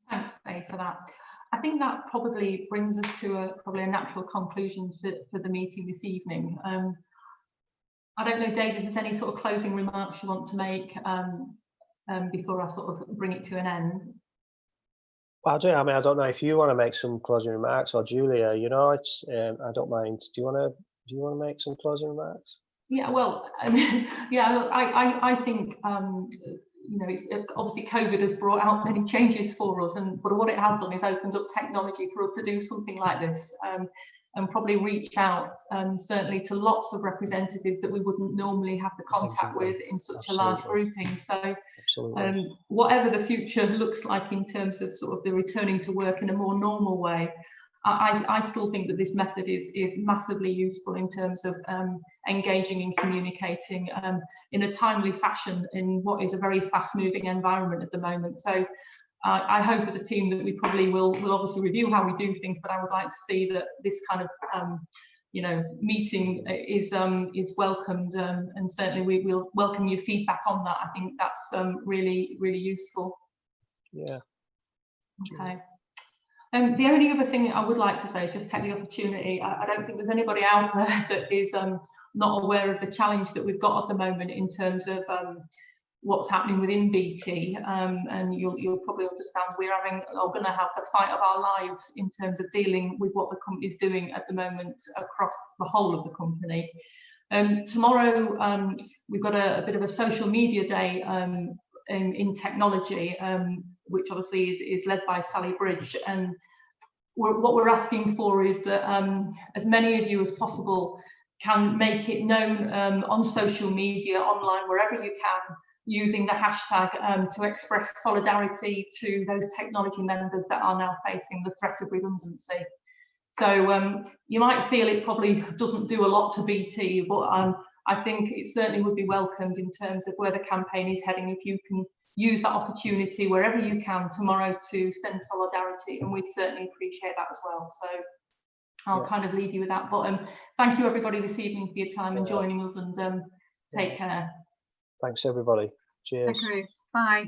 Thanks, Dave, for that. I think that probably brings us to probably a natural conclusion for the meeting this evening. I don't know, Dave, if there's any sort of closing remarks you want to make before I sort of bring it to an end. Well, I don't know if you want to make some closing remarks, or Julia. It's I don't mind. Do you want to make some closing remarks? Yeah, well, I think it's obviously COVID has brought out many changes for us, but what it has done is opened up technology for us to do something like this, and probably reach out certainly to lots of representatives that we wouldn't normally have the contact with in such a large grouping. So whatever the future looks like in terms of sort of the returning to work in a more normal way, I still think that this method is massively useful in terms of engaging and communicating in a timely fashion in what is a very fast-moving environment at the moment. So I hope as a team that we probably will obviously review how we do things, but I would like to see that this kind of meeting is welcomed, and certainly we will welcome your feedback on that. I think that's really, really useful. Yeah. Okay. The only other thing I would like to say is just take the opportunity. I don't think there's anybody out there that is not aware of the challenge that we've got at the moment in terms of what's happening within BT, and you'll probably understand we're going to have the fight of our lives in terms of dealing with what the company's doing at the moment across the whole of the company. Tomorrow we've got a bit of a social media day in technology, which obviously is led by Sally Bridge, and what we're asking for is that as many of you as possible can make it known on social media, online, wherever you can, using the hashtag to express solidarity to those technology members that are now facing the threat of redundancy. So you might feel it probably doesn't do a lot to BT, but I think it certainly would be welcomed in terms of where the campaign is heading if you can use that opportunity wherever you can tomorrow to send solidarity, and we'd certainly appreciate that as well. So I'll kind of leave you with that, but thank you everybody this evening for your time and joining us, and take care. Thanks everybody. Cheers. Thank you. Bye.